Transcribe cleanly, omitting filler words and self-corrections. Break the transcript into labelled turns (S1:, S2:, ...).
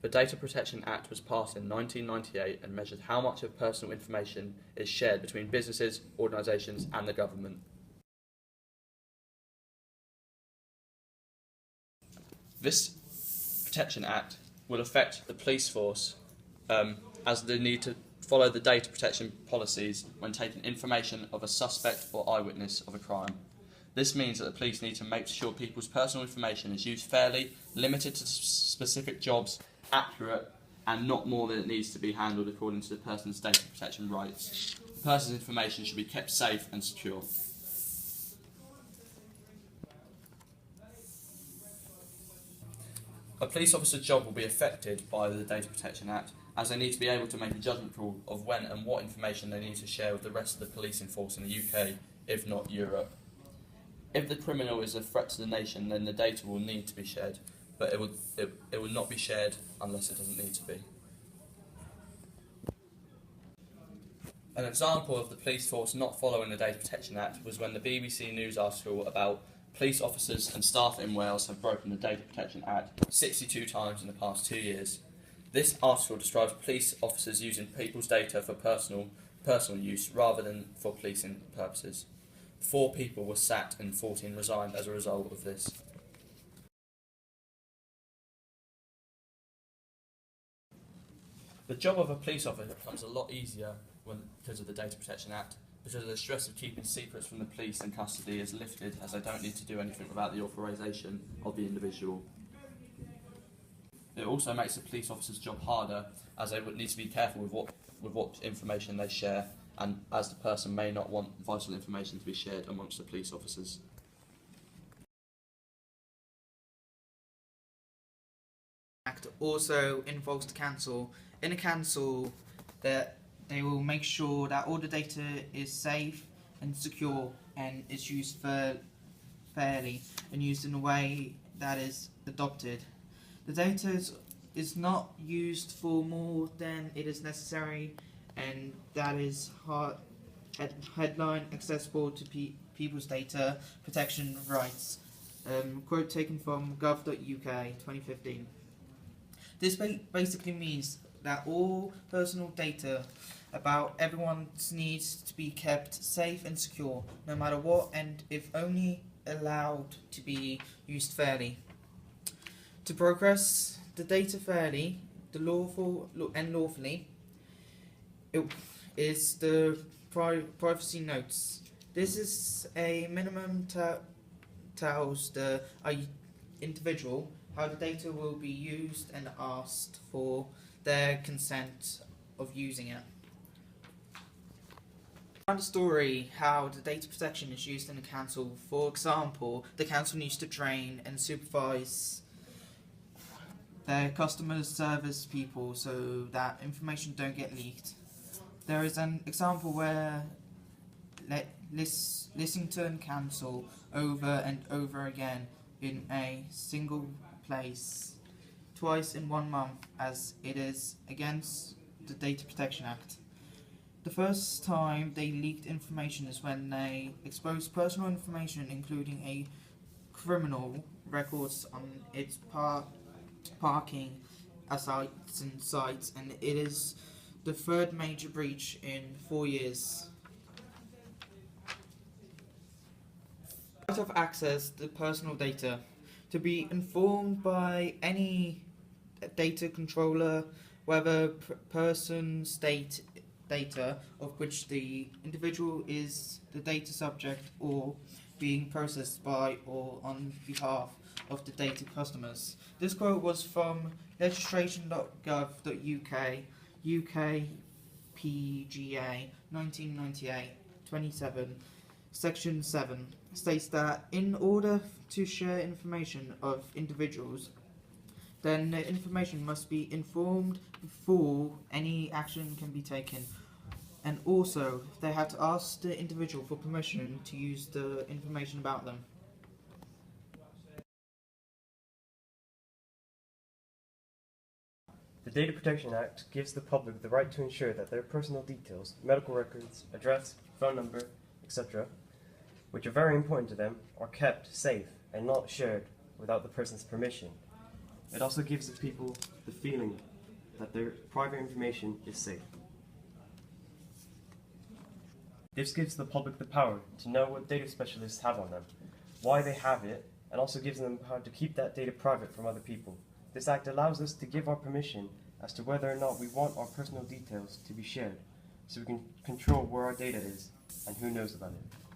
S1: The Data Protection Act was passed in 1998 and measured how much of personal information is shared between businesses, organisations and the government. This Protection Act will affect the police force as they need to follow the data protection policies when taking information of a suspect or eyewitness of a crime. This means that the police need to make sure people's personal information is used fairly, limited to specific jobs, accurate, and not more than it needs to be handled according to the person's data protection rights. The person's information should be kept safe and secure. A police officer's job will be affected by the Data Protection Act, as they need to be able to make a judgment call of when and what information they need to share with the rest of the policing force in the UK, if not Europe. If the criminal is a threat to the nation, then the data will need to be shared, but it will not be shared unless it doesn't need to be. An example of the police force not following the Data Protection Act was when the BBC News article about police officers and staff in Wales have broken the Data Protection Act 62 times in the past 2 years. This article describes police officers using people's data for personal use rather than for policing purposes. 4 people were sacked and 14 resigned as a result of this. The job of a police officer becomes a lot easier because of the Data Protection Act, because the stress of keeping secrets from the police and custody is lifted, as they don't need to do anything without the authorisation of the individual. It also makes the police officer's job harder, as they would need to be careful with what information they share, and as the person may not want vital information to be shared amongst the police officers.
S2: Act also involves the council. In a council, that they will make sure that all the data is safe and secure and is used fairly and used in a way that is adopted. The data is not used for more than it is necessary, and that is headline accessible to people's data protection rights. Quote taken from gov.uk 2015. This basically means that all personal data about everyone needs to be kept safe and secure, no matter what, and if only allowed to be used fairly. To progress the data fairly, lawfully, it is the privacy notes. This is a minimum tells the individual how the data will be used and asked for their consent of using it. Around the story how the data protection is used in the council. For example, the council needs to train and supervise their customer service people so that information don't get leaked. There is an example where Lissington Council over and over again in a single place twice in 1 month, as it is against the Data Protection Act. The first time they leaked information is when they exposed personal information, including a criminal records on its parking assets and sites, and it is the 3rd major breach in 4 years. Right of access to personal data. To be informed by any data controller whether person state data of which the individual is the data subject or being processed by or on behalf of the data customers. This quote was from legislation.gov.uk, UK PGA 1998, 27, Section 7, states that in order to share information of individuals, then the information must be informed before any action can be taken. And also, they have to ask the individual for permission to use the information about them.
S3: The Data Protection Act gives the public the right to ensure that their personal details, medical records, address, phone number, etc., which are very important to them, are kept safe and not shared without the person's permission. It also gives the people the feeling that their private information is safe. This gives the public the power to know what data specialists have on them, why they have it, and also gives them the power to keep that data private from other people. This act allows us to give our permission as to whether or not we want our personal details to be shared, so we can control where our data is and who knows about it.